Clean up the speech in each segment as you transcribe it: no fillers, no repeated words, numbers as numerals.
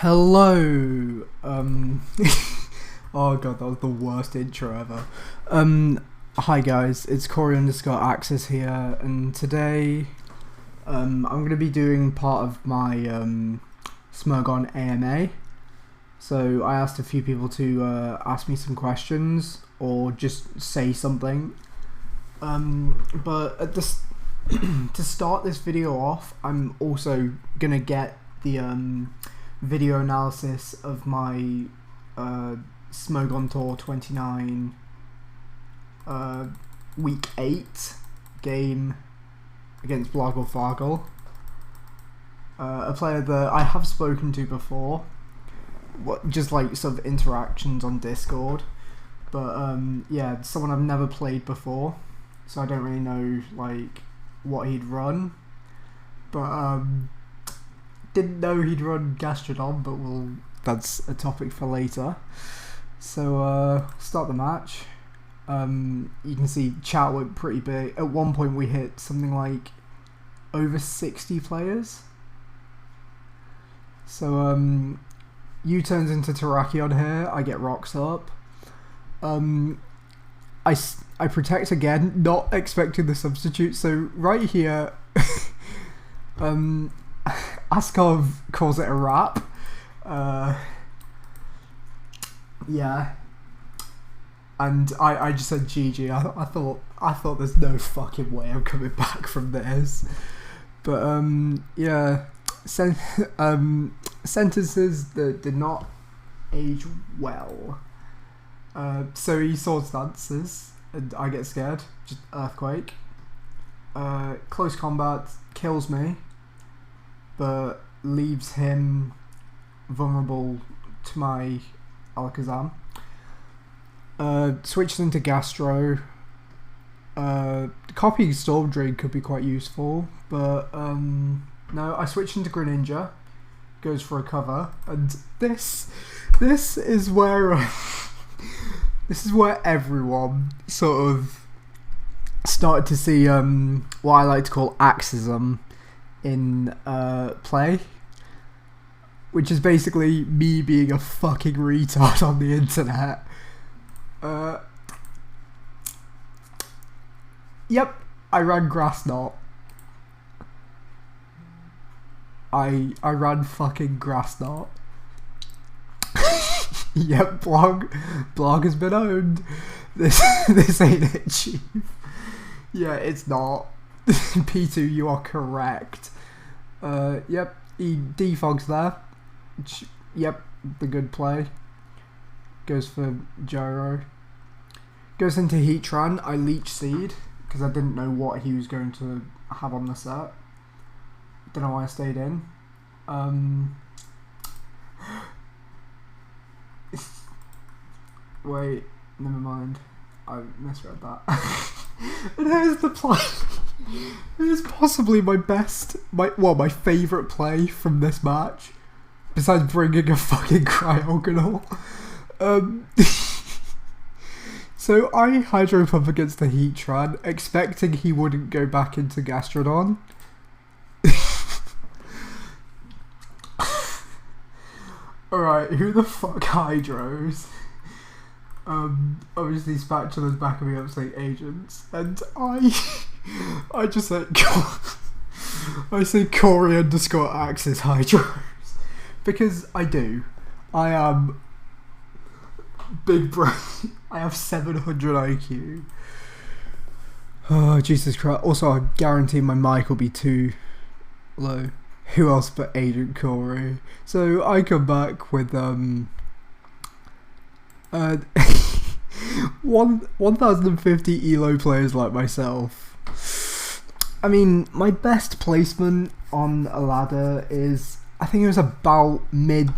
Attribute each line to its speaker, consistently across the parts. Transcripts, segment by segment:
Speaker 1: Hello. Oh god, that was the worst intro ever. Hi guys, it's Corey_Axis here, and today, I'm gonna be doing part of my Smurgon AMA. So I asked a few people to ask me some questions or just say something. But at this, to start this video off, I'm also gonna get the video analysis of my Smurgon Tour 29 week 8 game against blarghlfarghl, a player that I have spoken to before, just like sort of interactions on Discord, but yeah, someone I've never played before, so I don't really know like what he'd run, but didn't know he'd run Gastrodon, but that's a topic for later. So start the match. You can see chat went pretty big. At one point we hit something like over 60 players. So U turns into Terrakion here. I get rocks up. I protect again, not expecting the substitute. So right here, Askov calls it a wrap. Yeah, and I just said GG. I thought there's no fucking way I'm coming back from this. But yeah, sentences that did not age well. So he sword stances, and I get scared. Just earthquake. Close combat kills me, but leaves him vulnerable to my Alakazam. Switches into Gastro. Copying Storm Drain could be quite useful, but no, I switch into Greninja. Goes for a cover, and this is where this is where everyone sort of started to see what I like to call axism in play, which is basically me being a fucking retard on the internet. Yep, I ran Grass Knot. I ran fucking Grass Knot. Yep, blog has been owned. This ain't it, Chief. Yeah, it's not. P2, you are correct. Yep, he defogs there. Yep, the good play. Goes for Gyro. Goes into Heatran. I Leech Seed because I didn't know what he was going to have on the set. Don't know why I stayed in. Wait, never mind. I misread that. And here's the play. Here's possibly my favourite play from this match, besides bringing a fucking Cryogonal. So I Hydro Pump against the Heatran, expecting he wouldn't go back into Gastrodon. Alright, who the fuck Hydros? Obviously Spatula's backing me up saying agents, and I just said I say Corey_Axis Hydros, because I do. I am big brain. I have 700 IQ. Oh Jesus Christ! Also, I guarantee my mic will be too low. Who else but Agent Corey? So I come back with 1050 elo players like myself. I mean, my best placement on a ladder is, I think it was about mid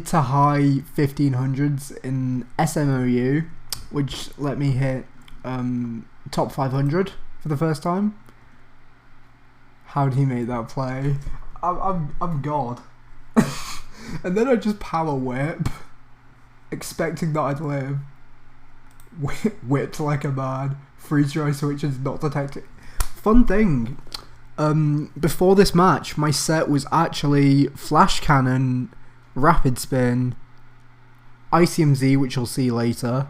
Speaker 1: to high 1500s in SMOU, which let me hit top 500 for the first time. How did he make that play? I'm God. And then I just power whip, expecting that I'd live. Whipped like a man. Freeze dry switches not detected. Fun thing. Before this match, my set was actually Flash Cannon Rapid Spin, ICMZ, which you'll see later,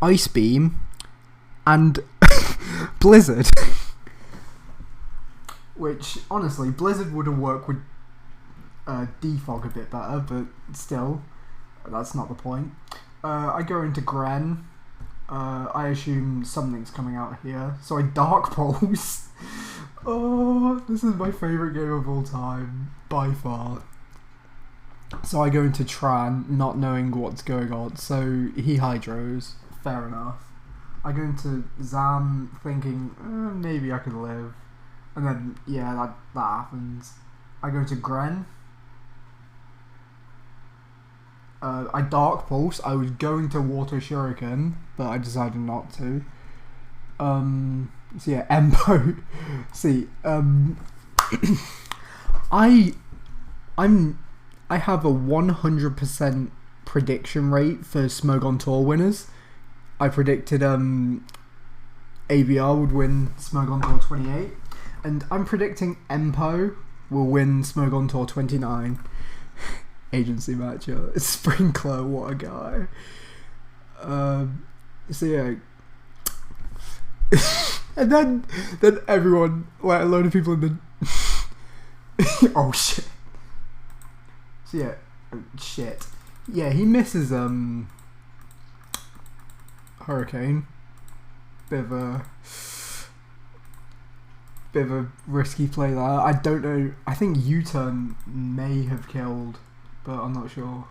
Speaker 1: Ice Beam, and Blizzard. Which, honestly, Blizzard would have worked with Defog a bit better, but still, that's not the point. I go into Gren. I assume something's coming out here, so I Dark Pulse. Oh, this is my favourite game of all time, by far. So I go into Tran, not knowing what's going on, so he hydros, fair enough. I go into Zam, thinking, maybe I could live. And then, yeah, that happens. I go to Gren. I Dark Pulse. I was going to Water Shuriken, but I decided not to. So yeah, Empo. See, I have a 100% prediction rate for Smogon Tour winners. I predicted ABR would win Smogon Tour 28, and I'm predicting Empo will win Smogon Tour 29. Agency matchup. Sprinkler, what a guy. So yeah. And then everyone, like a load of people in the oh shit. So yeah, shit. Yeah, he misses Hurricane. Bit of a risky play there. I don't know. I think U-turn may have killed, but I'm not sure.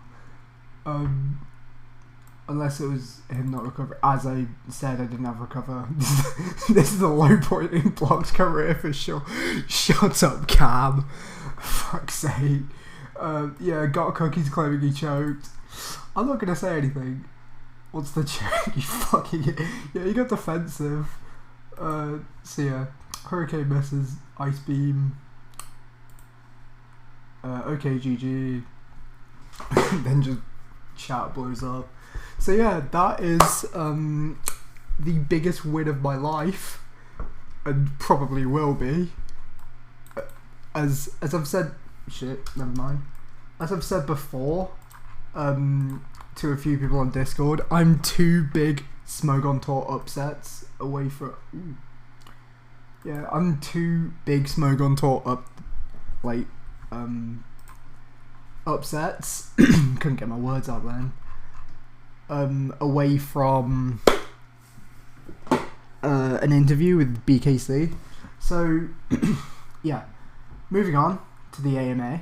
Speaker 1: Unless it was him not recovering. As I said, I didn't have recover. This is a low point in Block's career for sure. Shut up, Cam. Fuck's sake. Yeah, got cookies claiming he choked. I'm not gonna say anything. What's the choke? You fucking... Yeah, he got defensive. So yeah, Hurricane misses. Ice Beam. Okay, GG. Then just chat blows up. So yeah, that is the biggest win of my life, and probably will be. As I've said, shit, never mind. As I've said before, to a few people on Discord, I'm 2 big Smogon Tour upsets away from. Yeah, I'm 2 big Smogon Tour upsets. Couldn't get my words out then. Away from an interview with BKC. So yeah, moving on to the AMA.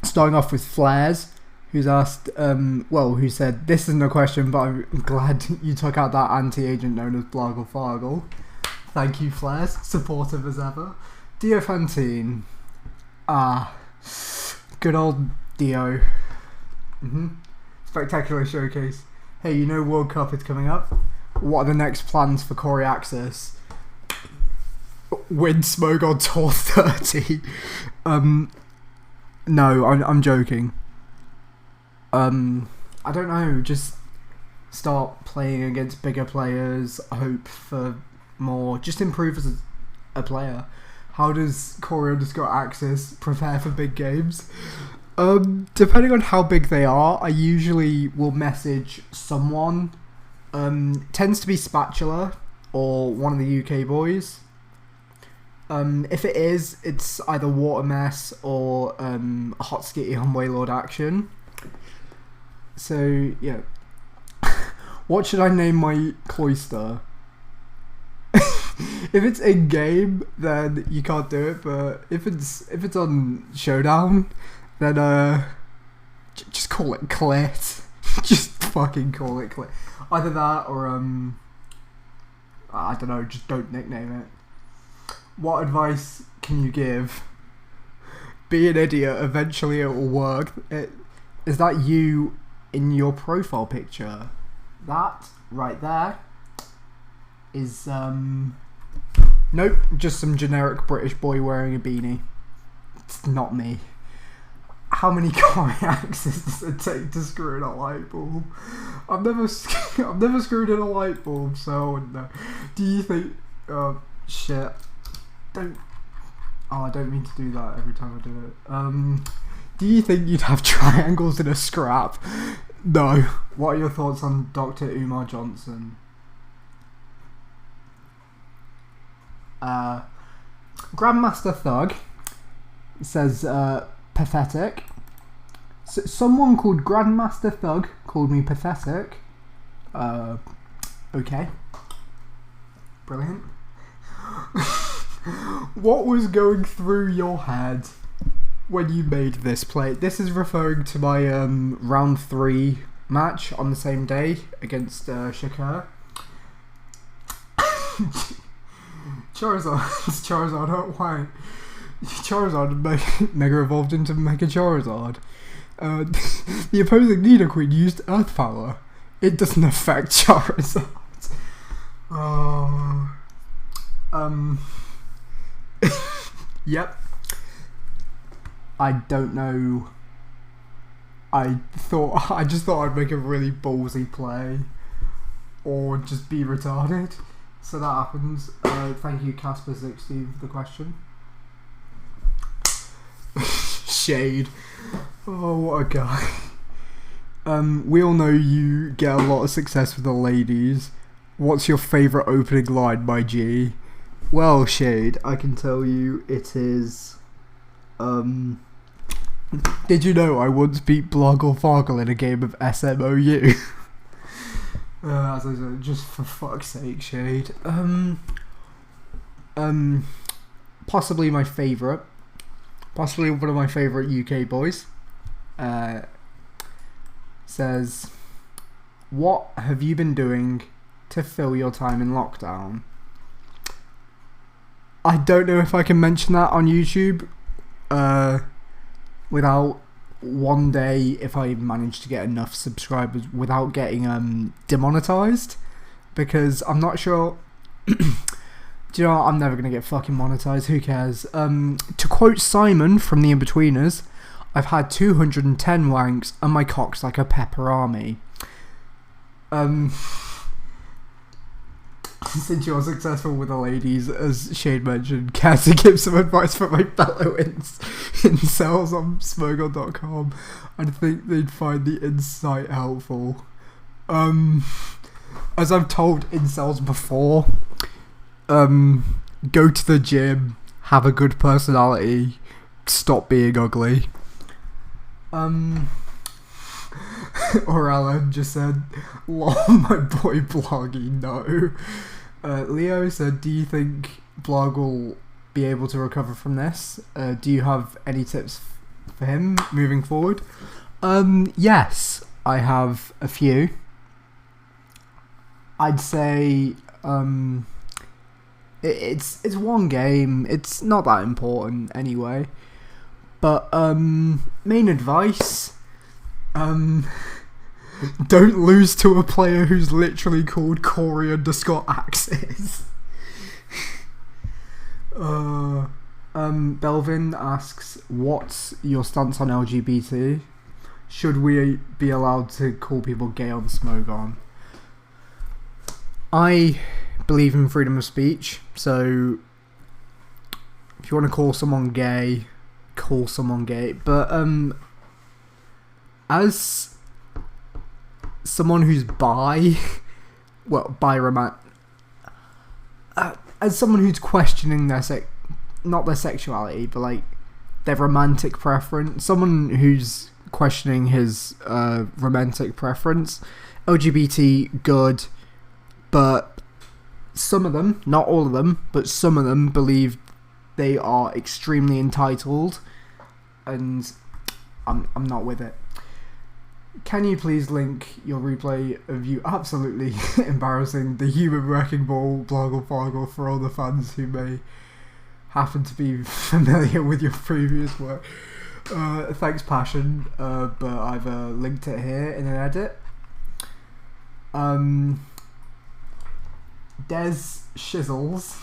Speaker 1: Starting off with Flares, who's asked, who said, this isn't a question, but I'm glad you took out that anti-agent known as blarghlfarghl. Thank you, Flares, supportive as ever. Dio Fantine. Good old Dio. Spectacular showcase. Hey, you know World Cup is coming up? What are the next plans for Corey Axis? Win Smogon Tour 30. No, I'm joking. I don't know, just start playing against bigger players, hope for more, just improve as a player. How does Corey _Axis prepare for big games? Depending on how big they are, I usually will message someone. Tends to be Spatula or one of the UK boys. If it is, it's either Water Mess or Hot Skitty on Waylord Action. So yeah, what should I name my cloister? If it's in game, then you can't do it. But if it's on Showdown, then just call it Clit. Just fucking call it Clit. Either that or I don't know. Just don't nickname it. What advice can you give? Be an idiot. Eventually it will work. Is that you in your profile picture? That right there is nope, just some generic British boy wearing a beanie. It's not me. How many Corey Axes does it take to screw in a light bulb? I've never screwed in a light bulb, so I wouldn't know. Do you think? Oh shit! I don't mean to do that every time I do it. Do you think you'd have triangles in a scrap? No. What are your thoughts on Dr. Umar Johnson? Grandmaster Thug says, pathetic. Someone called Grandmaster Thug called me pathetic. Okay. Brilliant. What was going through your head when you made this play? This is referring to my round 3 match on the same day against Shakur. Charizard, oh, why? Charizard Mega evolved into Mega Charizard. The opposing Nidoqueen used Earth Power. It doesn't affect Charizard. Yep. I don't know. I just thought I'd make a really ballsy play, or just be retarded. So that happens. Thank you, Casper60, for the question. Shade. Oh, what a guy. We all know you get a lot of success with the ladies. What's your favourite opening line, my G? Well, Shade, I can tell you it is... Did you know I once beat blarghlfarghl in a game of SMOU? As I said, just for fuck's sake, Shade. Possibly my favourite. Possibly one of my favourite UK boys. Says, what have you been doing to fill your time in lockdown? I don't know if I can mention that on YouTube without one day, if I manage to get enough subscribers, without getting demonetized, because I'm not sure. Do you know what? I'm never gonna get fucking monetized, who cares? To quote Simon from the Inbetweeners, I've had 210 wanks and my cock's like a pepperami. Since you're successful with the ladies, as Shade mentioned, care to give some advice for my fellow incels on smoggle.com. I think they'd find the insight helpful. As I've told incels before, go to the gym, have a good personality, stop being ugly. Or Alan just said, lol, my boy Bloggy, no. Leo said, do you think Blarghl will be able to recover from this? Do you have any tips for him moving forward? Yes, I have a few. I'd say it's one game. It's not that important anyway. But main advice, don't lose to a player who's literally called Corey_Axis. Belvin asks, what's your stance on LGBT? Should we be allowed to call people gay on Smogon? I believe in freedom of speech, so if you want to call someone gay, call someone gay. But as someone who's bi, well, as someone who's questioning their not their sexuality, but like their romantic preference, someone who's questioning his romantic preference, LGBT good, but some of them, not all of them, but some of them believe they are extremely entitled, and I'm not with it. Can you please link your replay of you absolutely embarrassing the human wrecking ball blarghlfarghl for all the fans who may happen to be familiar with your previous work? Thanks, Passion, but I've linked it here in an edit. Des Shizzles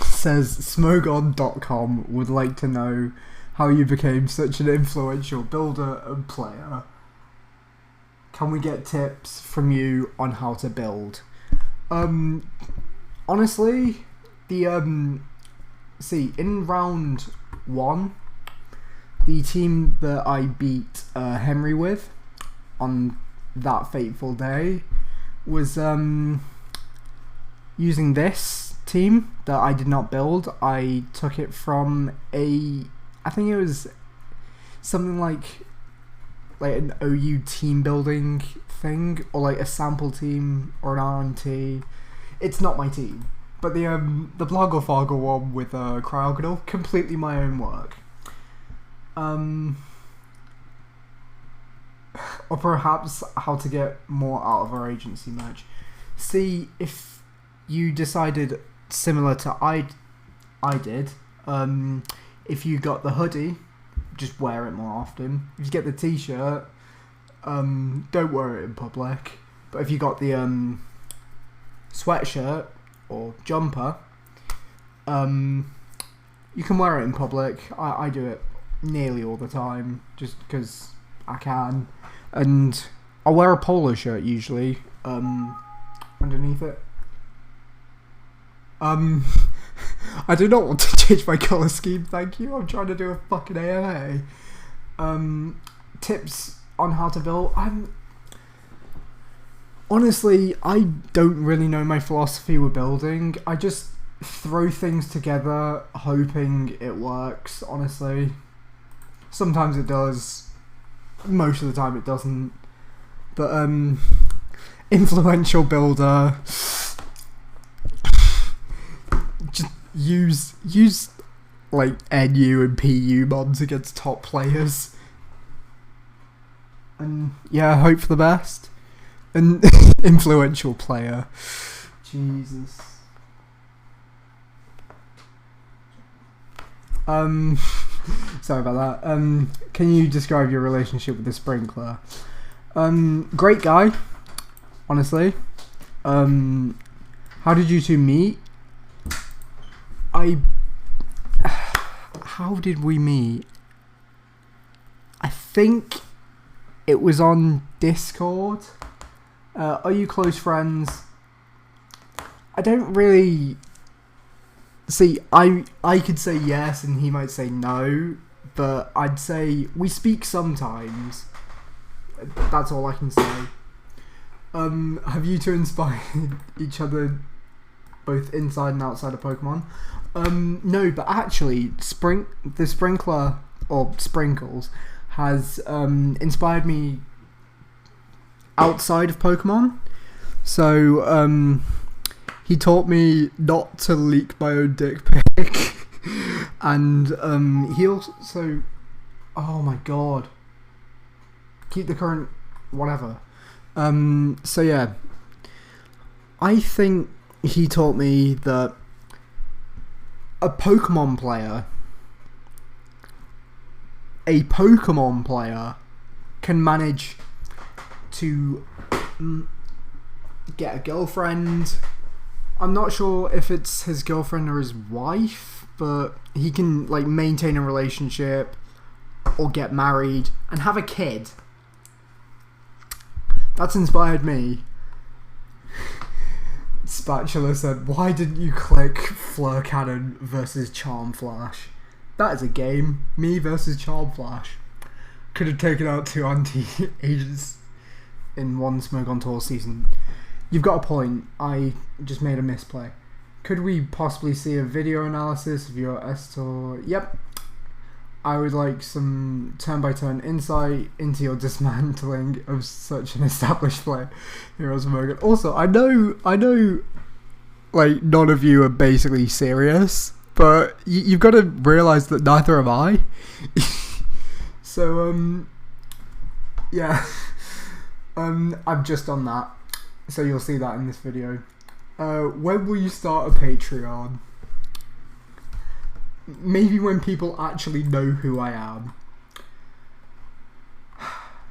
Speaker 1: says smogon.com would like to know how you became such an influential builder and player. Can we get tips from you on how to build? Honestly, the see, in round won. The team that I beat Henry with on that fateful day was using this team that I did not build. I took it from I think it was something like an OU team building thing, or like a sample team or an RNT. It's not my team, but the blarghlfarghl one with blarghlfarghl, completely my own work. Or perhaps how to get more out of our agency merch. See, if you decided similar to I did, if you got the hoodie, just wear it more often. If you get the t-shirt, don't wear it in public. But if you got the sweatshirt or jumper, you can wear it in public. I do it nearly all the time, just because I can. And I'll wear a polo shirt usually, underneath it. I do not want to change my colour scheme, thank you. I'm trying to do a fucking AMA. Tips on how to build. Honestly, I don't really know my philosophy with building. I just throw things together hoping it works, honestly. Sometimes it does. Most of the time it doesn't. But, influential builder. Just use like NU and PU mobs against top players. And yeah, hope for the best. And influential player. Jesus. Sorry about that. Can you describe your relationship with the sprinkler? Great guy, honestly. How did you two meet? How did we meet? I think it was on Discord. Are you close friends? I don't really... See, I could say yes and he might say no, but I'd say we speak sometimes. That's all I can say. Have you two inspired each other both inside and outside of Pokemon? No, but actually, the sprinkler, or sprinkles, has inspired me outside of Pokemon. So, he taught me not to leak my own dick pic. And he also... Oh my god. Keep the current... whatever. So yeah. I think he taught me that a Pokemon player can manage to get a girlfriend. I'm not sure if it's his girlfriend or his wife, but he can like maintain a relationship or get married and have a kid. That's inspired me. Spatula said, why didn't you click Fleur Cannon versus Charm Flash? That is a game. Me versus Charm Flash. Could have taken out 2 anti-agents in one Smoke on Tour season. You've got a point. I just made a misplay. Could we possibly see a video analysis of your S-Tour? Yep. I would like some turn-by-turn insight into your dismantling of such an established player, Heroes of Morgan. Also, I know, like, none of you are basically serious, but you've got to realise that neither am I. So, yeah. I'm just on that, so you'll see that in this video. When will you start a Patreon? Maybe when people actually know who I am.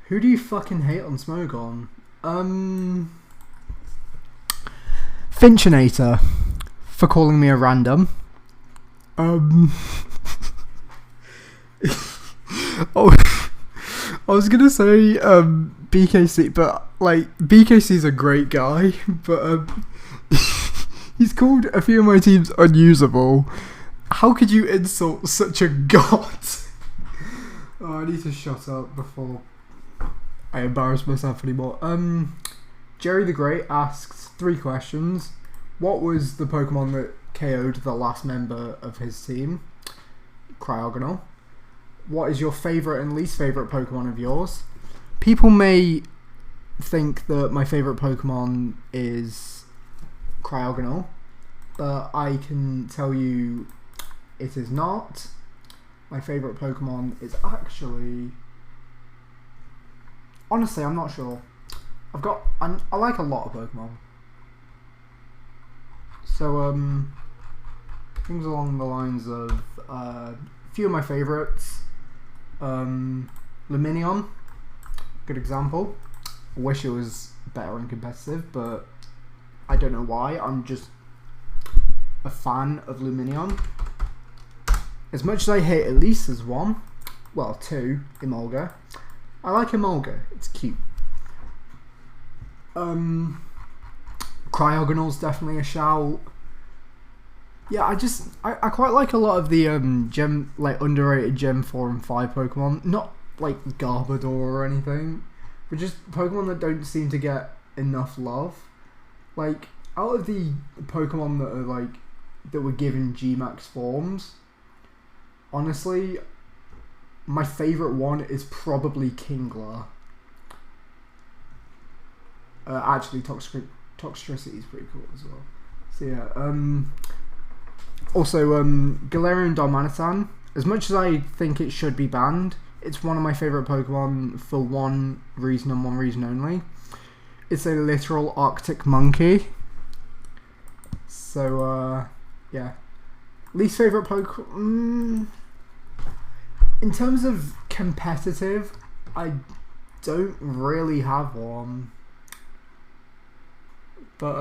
Speaker 1: Who do you fucking hate on Smogon? Finchinator for calling me a random. Oh, I was gonna say BKC, but like BKC's a great guy, but he's called a few of my teams unusable. How could you insult such a god? Oh, I need to shut up before I embarrass myself anymore. Jerry the Great asks 3 questions. What was the Pokemon that KO'd the last member of his team? Cryogonal. What is your favourite and least favourite Pokemon of yours? People may think that my favourite Pokemon is Cryogonal, but I can tell you it is not. My favourite Pokemon is actually... Honestly, I'm not sure. I like a lot of Pokemon. So, things along the lines of a few of my favourites. Luminion, good example. I wish it was better and competitive, but I don't know why. I'm just a fan of Luminion. As much as I hate Elise as 1, well, 2, Emolga. I like Emolga, it's cute. Cryogonal's definitely a shout. Yeah, I quite like a lot of the underrated Gen 4 and 5 Pokemon. Not like Garbodor or anything, but just Pokemon that don't seem to get enough love. Like, out of the Pokemon that are that were given G-Max forms, honestly, my favourite one is probably Kingler. Actually, Toxtricity is pretty cool as well. So yeah, also, Galarian Darmanitan, as much as I think it should be banned, it's one of my favourite Pokemon for one reason and one reason only. It's a literal Arctic monkey. So, yeah. Least favourite Pokemon... in terms of competitive, I don't really have one. But,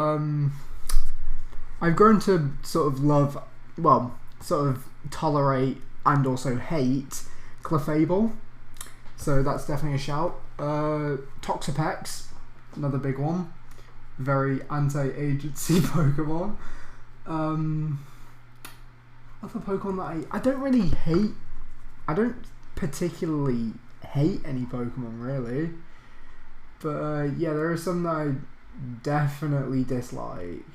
Speaker 1: I've grown to sort of love, well, sort of tolerate and also hate Clefable. So that's definitely a shout. Toxapex, another big one. Very anti-agency Pokemon. Other Pokemon that I don't really hate. I don't particularly hate any Pokemon really. But yeah, there are some that I definitely dislike.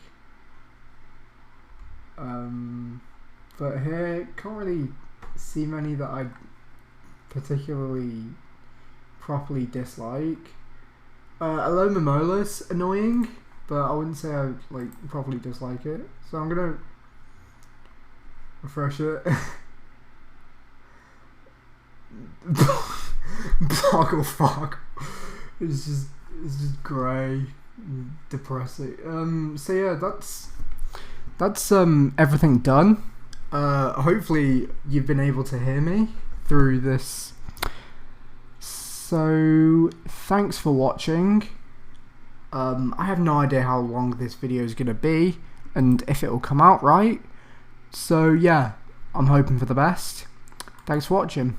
Speaker 1: But here, can't really see many that I particularly properly dislike. Alomomolas, annoying, but I wouldn't say I properly dislike it. So I'm gonna refresh it. blarghlfarghl. It's just grey, depressing. So yeah, that's everything done. Hopefully you've been able to hear me through this. So thanks for watching. I have no idea how long this video is going to be and if it will come out right. So yeah, I'm hoping for the best. Thanks for watching.